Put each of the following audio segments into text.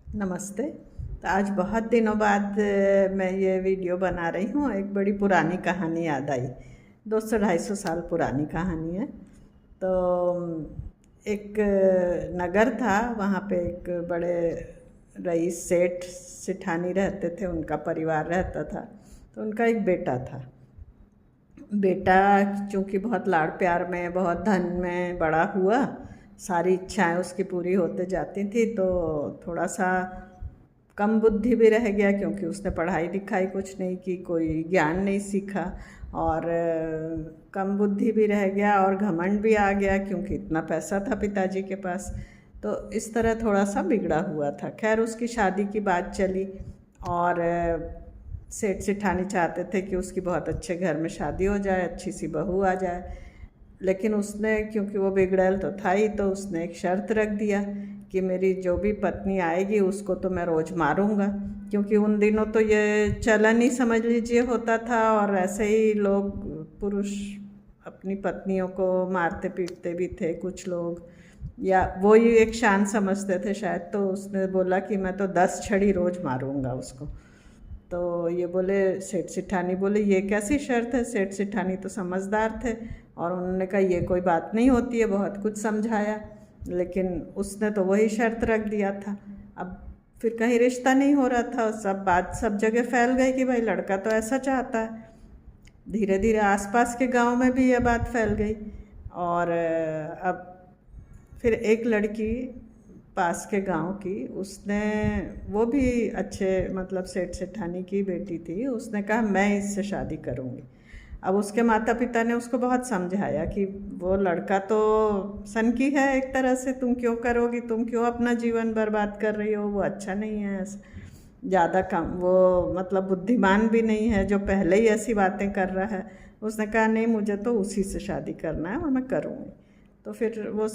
नमस्ते। तो आज बहुत दिनों बाद मैं ये वीडियो बना रही हूँ। एक बड़ी पुरानी कहानी याद आई। 200-250 साल पुरानी कहानी है। तो एक नगर था, वहाँ पे एक बड़े रईस सेठ सेठानी रहते थे, उनका परिवार रहता था। तो उनका एक बेटा था। बेटा चूँकि बहुत लाड़ प्यार में, बहुत धन में बड़ा हुआ, सारी इच्छाएं उसकी पूरी होते जाती थी। तो थोड़ा सा कम बुद्धि भी रह गया, क्योंकि उसने पढ़ाई लिखाई कुछ नहीं की, कोई ज्ञान नहीं सीखा। और कम बुद्धि भी रह गया और घमंड भी आ गया, क्योंकि इतना पैसा था पिताजी के पास। तो इस तरह थोड़ा सा बिगड़ा हुआ था। खैर, उसकी शादी की बात चली और सेठ सेठानी चाहते थे कि उसकी बहुत अच्छे घर में शादी हो जाए, अच्छी सी बहू आ जाए। लेकिन उसने, क्योंकि वो बिगड़ैल तो था ही, तो उसने एक शर्त रख दिया कि मेरी जो भी पत्नी आएगी उसको तो मैं रोज़ मारूंगा। क्योंकि उन दिनों तो ये चलन ही समझ लीजिए होता था, और ऐसे ही लोग, पुरुष अपनी पत्नियों को मारते पीटते भी थे कुछ लोग, या वो ही एक शान समझते थे शायद। तो उसने बोला कि मैं तो 10 छड़ी रोज़ मारूंगा उसको। तो ये बोले, सेठ सेठानी बोले ये कैसी शर्त है। सेठ सेठानी तो समझदार थे और उन्होंने कहा ये कोई बात नहीं होती है, बहुत कुछ समझाया, लेकिन उसने तो वही शर्त रख दिया था। अब फिर कहीं रिश्ता नहीं हो रहा था, सब बात सब जगह फैल गई कि भाई लड़का तो ऐसा चाहता है। धीरे धीरे आसपास के गांव में भी यह बात फैल गई। और अब फिर एक लड़की पास के गांव की, उसने, वो भी अच्छे मतलब सेठ सेठानी की बेटी थी, उसने कहा मैं इससे शादी करूंगी। अब उसके माता पिता ने उसको बहुत समझाया कि वो लड़का तो सन की है एक तरह से, तुम क्यों करोगी, तुम क्यों अपना जीवन बर्बाद कर रही हो, वो अच्छा नहीं है, ज़्यादा कम वो मतलब बुद्धिमान भी नहीं है जो पहले ही ऐसी बातें कर रहा है। उसने कहा नहीं, मुझे तो उसी से शादी करना है और मैं करूँगी। तो फिर वो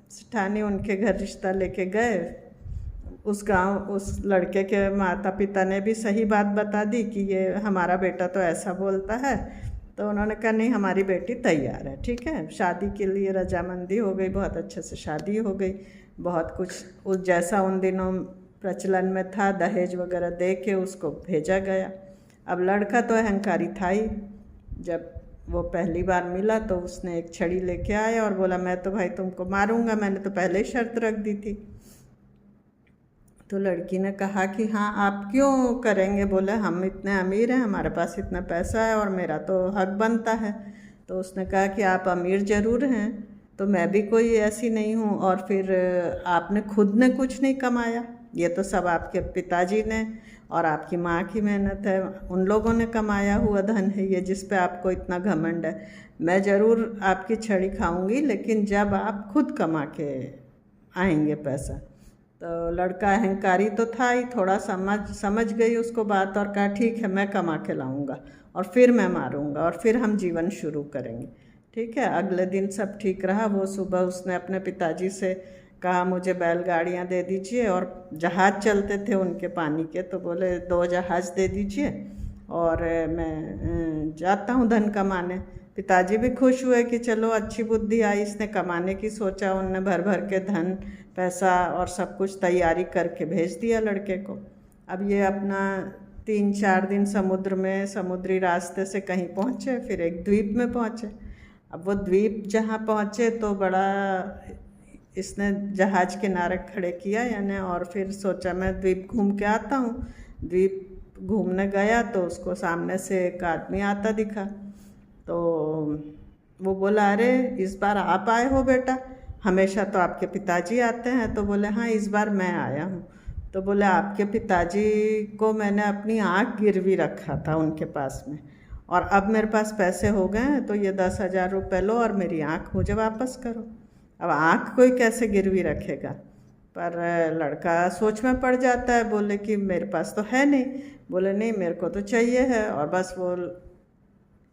सेठानी उनके घर रिश्ता लेके गए। उस गांव, उस लड़के के माता पिता ने भी सही बात बता दी कि ये हमारा बेटा तो ऐसा बोलता है। तो उन्होंने कहा नहीं, हमारी बेटी तैयार है, ठीक है। शादी के लिए रजामंदी हो गई, बहुत अच्छे से शादी हो गई। बहुत कुछ उस जैसा उन दिनों प्रचलन में था, दहेज वगैरह दे के उसको भेजा गया। अब लड़का तो अहंकारी था ही। जब वो पहली बार मिला तो उसने एक छड़ी लेके आया और बोला मैं तो भाई तुमको मारूंगा, मैंने तो पहले ही शर्त रख दी थी। तो लड़की ने कहा कि हाँ, आप क्यों करेंगे। बोले हम इतने अमीर हैं, हमारे पास इतना पैसा है और मेरा तो हक बनता है। तो उसने कहा कि आप अमीर ज़रूर हैं, तो मैं भी कोई ऐसी नहीं हूँ, और फिर आपने खुद ने कुछ नहीं कमाया, ये तो सब आपके पिताजी ने और आपकी माँ की मेहनत है, उन लोगों ने कमाया हुआ धन है ये, जिस पे आपको इतना घमंड है। मैं ज़रूर आपकी छड़ी खाऊंगी, लेकिन जब आप खुद कमा के आएंगे पैसा। तो लड़का अहंकारी तो था ही, थोड़ा समझ गई उसको बात और कहा ठीक है, मैं कमा के लाऊंगा और फिर मैं मारूंगा और फिर हम जीवन शुरू करेंगे। ठीक है, अगले दिन सब ठीक रहा। वो सुबह उसने अपने पिताजी से कहा मुझे बैलगाड़ियाँ दे दीजिए, और जहाज़ चलते थे उनके पानी के, तो बोले 2 जहाज़ दे दीजिए और मैं जाता हूँ धन कमाने। पिताजी भी खुश हुए कि चलो अच्छी बुद्धि आई, इसने कमाने की सोचा। उनने भर भर के धन पैसा और सब कुछ तैयारी करके भेज दिया लड़के को। अब ये अपना 3-4 दिन समुद्र में, समुद्री रास्ते से कहीं पहुँचे, फिर एक द्वीप में पहुँचे। अब वो द्वीप जहाँ पहुँचे तो बड़ा, इसने जहाज़ किनारे खड़े किया यानी, और फिर सोचा मैं द्वीप घूम के आता हूँ। द्वीप घूमने गया तो उसको सामने से एक आदमी आता दिखा। तो वो बोला अरे इस बार आप आए हो बेटा, हमेशा तो आपके पिताजी आते हैं। तो बोले हाँ, इस बार मैं आया हूँ। तो बोले आपके पिताजी को मैंने अपनी आँख गिरवी रखा था उनके पास में, और अब मेरे पास पैसे हो गए हैं, तो ये 10,000 रुपये लो और मेरी आँख मुझे वापस करो। अब आँख कोई कैसे गिरवी रखेगा, पर लड़का सोच में पड़ जाता है। बोले कि मेरे पास तो है नहीं। बोले नहीं, मेरे को तो चाहिए है। और बस वो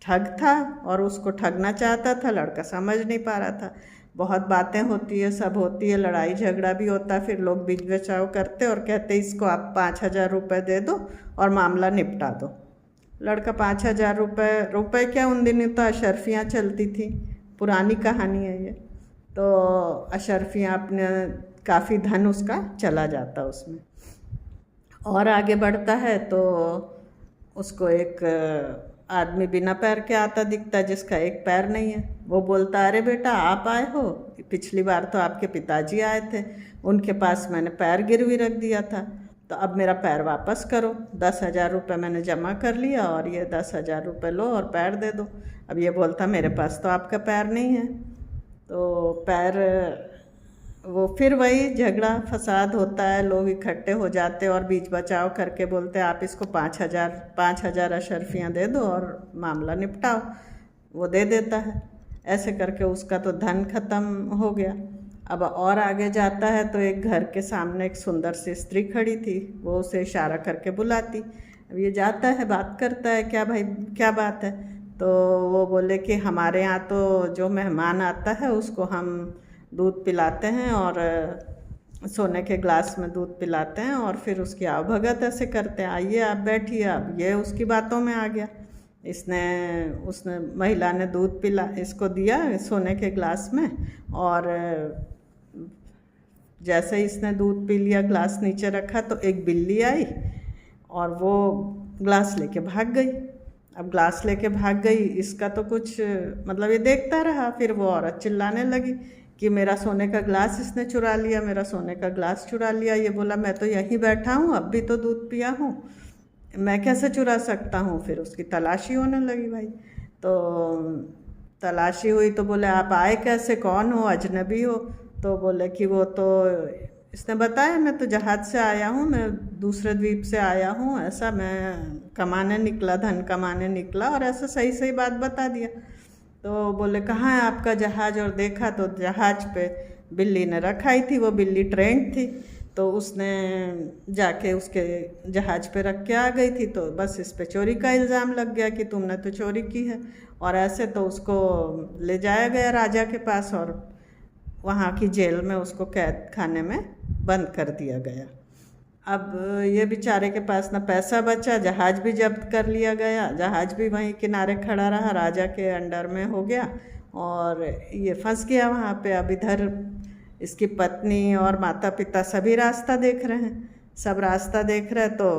ठग था और उसको ठगना चाहता था, लड़का समझ नहीं पा रहा था। बहुत बातें होती है, सब होती है, लड़ाई झगड़ा भी होता है, फिर लोग बीच बचाव करते और कहते इसको आप 5,000 रुपये दे दो और मामला निपटा दो। लड़का 5,000 रुपये क्या, उन दिनों तो अशर्फियाँ चलती थी, पुरानी कहानी है ये। तो अशर्फियाँ अपने काफ़ी धन उसका चला जाता उसमें। और आगे बढ़ता है तो उसको एक आदमी बिना पैर के आता दिखता है, जिसका एक पैर नहीं है। वो बोलता, अरे बेटा आप आए हो, पिछली बार तो आपके पिताजी आए थे, उनके पास मैंने पैर गिरवी रख दिया था, तो अब मेरा पैर वापस करो। 10,000 रुपये मैंने जमा कर लिया और ये 10,000 रुपये लो और पैर दे दो। अब ये बोलता, मेरे पास तो आपका पैर नहीं है। तो पैर, वो फिर वही झगड़ा फसाद होता है, लोग इकट्ठे हो जाते और बीच बचाव करके बोलते आप इसको 5,000 अशर्फियाँ दे दो और मामला निपटाओ। वो दे देता है। ऐसे करके उसका तो धन खत्म हो गया। अब और आगे जाता है तो एक घर के सामने एक सुंदर सी स्त्री खड़ी थी, वो उसे इशारा करके बुलाती। अब ये जाता है, बात करता है, क्या भाई क्या बात है? तो वो बोले कि हमारे यहाँ तो जो मेहमान आता है उसको हम दूध पिलाते हैं और सोने के ग्लास में दूध पिलाते हैं और फिर उसकी आवभगत ऐसे करते हैं, आइए आप बैठिए। अब ये उसकी बातों में आ गया। उसने महिला ने दूध पिला इसको दिया सोने के ग्लास में, और जैसे ही इसने दूध पी लिया, ग्लास नीचे रखा तो एक बिल्ली आई और वो ग्लास लेके भाग गई। अब ग्लास लेके भाग गई, इसका तो कुछ मतलब ये देखता रहा। फिर वो औरत चिल्लाने लगी कि मेरा सोने का ग्लास इसने चुरा लिया, मेरा सोने का ग्लास चुरा लिया। ये बोला, मैं तो यहीं बैठा हूँ, अब भी तो दूध पिया हूँ, मैं कैसे चुरा सकता हूँ? फिर उसकी तलाशी होने लगी भाई। तो तलाशी हुई तो बोले, आप आए कैसे, कौन हो, अजनबी हो? तो बोले कि वो तो इसने बताया, मैं तो जहाज़ से आया हूँ, मैं दूसरे द्वीप से आया हूँ, ऐसा मैं कमाने निकला, धन कमाने निकला, और ऐसा सही सही बात बता दिया। तो बोले, कहाँ है आपका जहाज़? और देखा तो जहाज़ पे बिल्ली ने रखाई थी, वो बिल्ली ट्रेंड थी, तो उसने जाके उसके जहाज़ पे रख के आ गई थी। तो बस इस पे चोरी का इल्ज़ाम लग गया कि तुमने तो चोरी की है, और ऐसे तो उसको ले जाया गया राजा के पास और वहाँ की जेल में उसको कैद खाने में बंद कर दिया गया। अब ये बेचारे के पास ना पैसा बचा, जहाज़ भी जब्त कर लिया गया, जहाज़ भी वहीं किनारे खड़ा रहा, राजा के अंडर में हो गया और ये फंस गया वहाँ पे। अब इधर इसकी पत्नी और माता पिता सभी रास्ता देख रहे हैं, सब रास्ता देख रहे। तो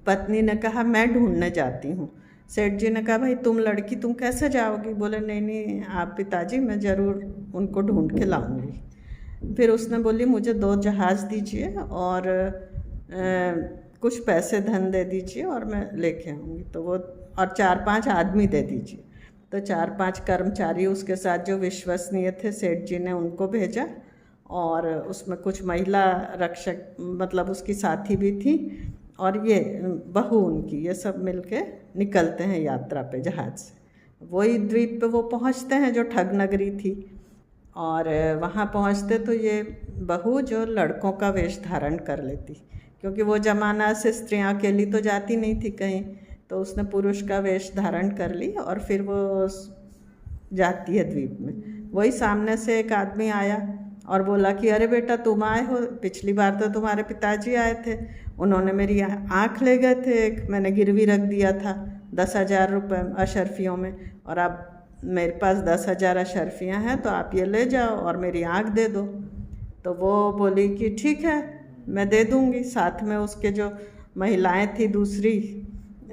पत्नी ने कहा, मैं ढूंढने जाती हूँ। सेठ जी ने कहा, भाई तुम लड़की, तुम कैसे जाओगी? बोले, नहीं नहीं आप पिताजी, मैं ज़रूर उनको ढूंढ के लाऊंगी। फिर उसने बोली, मुझे 2 जहाज़ दीजिए और कुछ पैसे धन दे दीजिए और मैं लेके आऊँगी। तो वो और 4-5 आदमी दे दीजिए। तो 4-5 कर्मचारी उसके साथ जो विश्वसनीय थे, सेठ जी ने उनको भेजा, और उसमें कुछ महिला रक्षक मतलब उसकी साथी भी थी, और ये बहू उनकी, ये सब मिलके निकलते हैं यात्रा पे जहाज़ से। वही द्वीप पे वो पहुंचते हैं जो ठग नगरी थी, और वहाँ पहुँचते तो ये बहू जो लड़कों का वेश धारण कर लेती, क्योंकि वो ज़माना से स्त्रियाँ अकेली तो जाती नहीं थी कहीं, तो उसने पुरुष का वेश धारण कर ली और फिर वो जाती है द्वीप में। वही सामने से एक आदमी आया और बोला कि अरे बेटा तुम आए हो, पिछली बार तो तुम्हारे पिताजी आए थे, उन्होंने मेरी आँख ले गए थे, एक मैंने गिरवी रख दिया था 10,000 रुपये अशर्फियों में, और अब मेरे पास 10,000 अशर्फियाँ हैं, तो आप ये ले जाओ और मेरी आँख दे दो। तो वो बोली कि ठीक है मैं दे दूँगी। साथ में उसके जो महिलाएं थी दूसरी,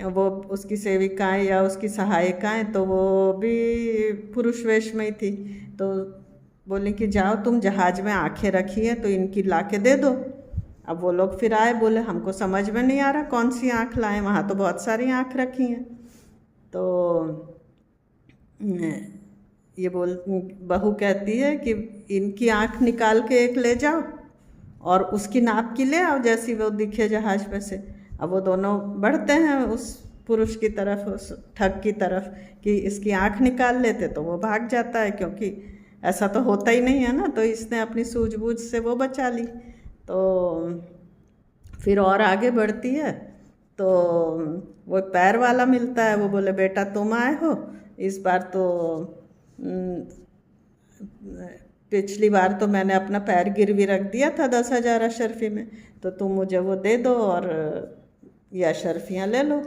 वो उसकी सेविकाएं या उसकी सहायिकाएं, तो वो भी पुरुष वेश में ही थी। तो बोली कि जाओ तुम जहाज़ में आँखें रखी हैं तो इनकी ला के दे दो। अब वो लोग फिर आए, बोले हमको समझ में नहीं आ रहा कौन सी आँख लाएं, वहाँ तो बहुत सारी आँख रखी हैं। तो ये बहू कहती है कि इनकी आँख निकाल के एक ले जाओ और उसकी नाप की ले आओ जैसी वो दिखे जहाज़ में से। अब वो दोनों बढ़ते हैं उस पुरुष की तरफ, उस ठग की तरफ, कि इसकी आँख निकाल लेते तो वो भाग जाता है, क्योंकि ऐसा तो होता ही नहीं है ना। तो इसने अपनी सूझबूझ से वो बचा ली। तो फिर और आगे बढ़ती है तो वो पैर वाला मिलता है। वो बोले, बेटा तुम आए हो, इस बार तो पिछली बार तो मैंने अपना पैर गिरवी रख दिया था 10,000 अशर्फी में, तो तुम मुझे वो दे दो और ये अशर्फियाँ ले लो।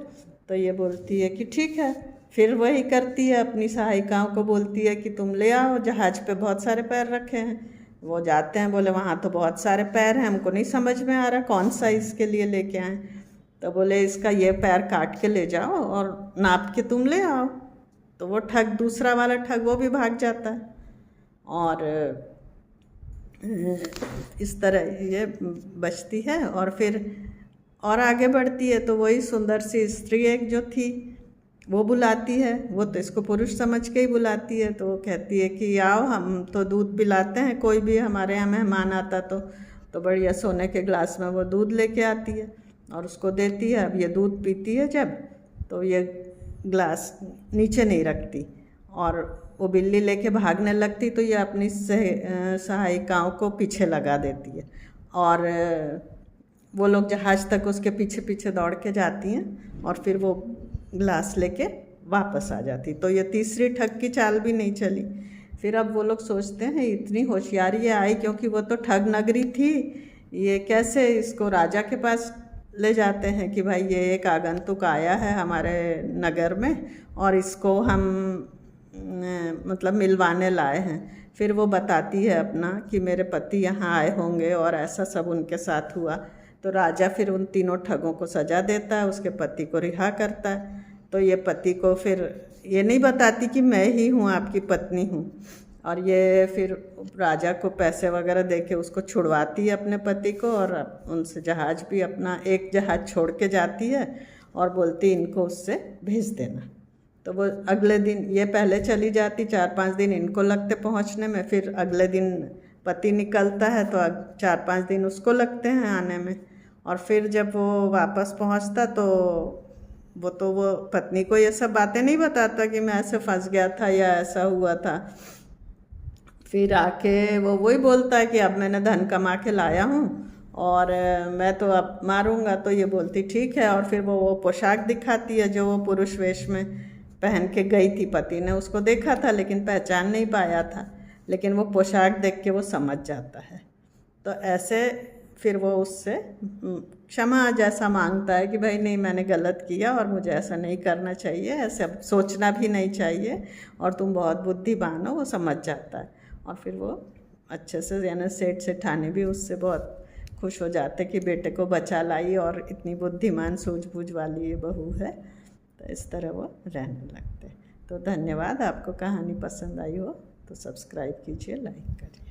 तो ये बोलती है कि ठीक है। फिर वही करती है, अपनी सहायिकाओं को बोलती है कि तुम ले आओ, जहाज़ पे बहुत सारे पैर रखे हैं। वो जाते हैं, बोले वहाँ तो बहुत सारे पैर हैं, हमको नहीं समझ में आ रहा कौन सा इसके लिए लेके आए। तो बोले इसका ये पैर काट के ले जाओ और नाप के तुम ले आओ। तो वो ठग, दूसरा वाला ठग, वो भी भाग जाता है। और इस तरह ये बचती है और फिर और आगे बढ़ती है। तो वही सुंदर सी स्त्री एक जो थी वो बुलाती है, वो तो इसको पुरुष समझ के ही बुलाती है। तो वो कहती है कि आओ, हम तो दूध पिलाते हैं, कोई भी हमारे यहाँ मेहमान आता तो बढ़िया सोने के ग्लास में वो दूध लेके आती है और उसको देती है। अब ये दूध पीती है जब, तो ये ग्लास नीचे नहीं रखती और वो बिल्ली लेके भागने लगती तो ये अपनी सहायिकाओं को पीछे लगा देती है और वो लोग जहाज़ तक उसके पीछे पीछे दौड़ के जाती हैं और फिर वो ग्लास लेके वापस आ जाती। तो ये तीसरी ठग की चाल भी नहीं चली। फिर अब वो लोग सोचते हैं इतनी होशियारी ये आई, क्योंकि वो तो ठग नगरी थी, ये कैसे इसको राजा के पास ले जाते हैं कि भाई ये एक आगंतुक आया है हमारे नगर में और इसको हम मतलब मिलवाने लाए हैं। फिर वो बताती है अपना कि मेरे पति यहाँ आए होंगे और ऐसा सब उनके साथ हुआ। तो राजा फिर उन तीनों ठगों को सज़ा देता है, उसके पति को रिहा करता है। तो ये पति को फिर ये नहीं बताती कि मैं ही हूँ, आपकी पत्नी हूँ, और ये फिर राजा को पैसे वगैरह दे के उसको छुड़वाती है अपने पति को और उनसे जहाज़ भी अपना एक जहाज़ छोड़ के जाती है और बोलती इनको उससे भेज देना। तो वो अगले दिन, ये पहले चली जाती, 4-5 दिन इनको लगते पहुँचने में, फिर अगले दिन पति निकलता है तो 4-5 दिन उसको लगते हैं आने में। और फिर जब वो वापस पहुंचता तो वो पत्नी को ये सब बातें नहीं बताता कि मैं ऐसे फंस गया था या ऐसा हुआ था। फिर आके वो वही बोलता है कि अब मैंने धन कमा के लाया हूँ और मैं तो अब मारूंगा। तो ये बोलती ठीक है, और फिर वो पोशाक दिखाती है जो वो पुरुष वेश में पहन के गई थी। पति ने उसको देखा था लेकिन पहचान नहीं पाया था, लेकिन वो पोशाक देख के वो समझ जाता है। तो ऐसे फिर वो उससे क्षमा जैसा मांगता है कि भाई नहीं, मैंने गलत किया और मुझे ऐसा नहीं करना चाहिए, ऐसे अब सोचना भी नहीं चाहिए और तुम बहुत बुद्धिमान हो। वो समझ जाता है और फिर वो अच्छे से, यानी सेठ सेठानी भी उससे बहुत खुश हो जाते कि बेटे को बचा लाई और इतनी बुद्धिमान सूझबूझ वाली ये बहू है। तो इस तरह वो रहने लगते। तो धन्यवाद। आपको कहानी पसंद आई हो तो सब्सक्राइब कीजिए, लाइक करिए।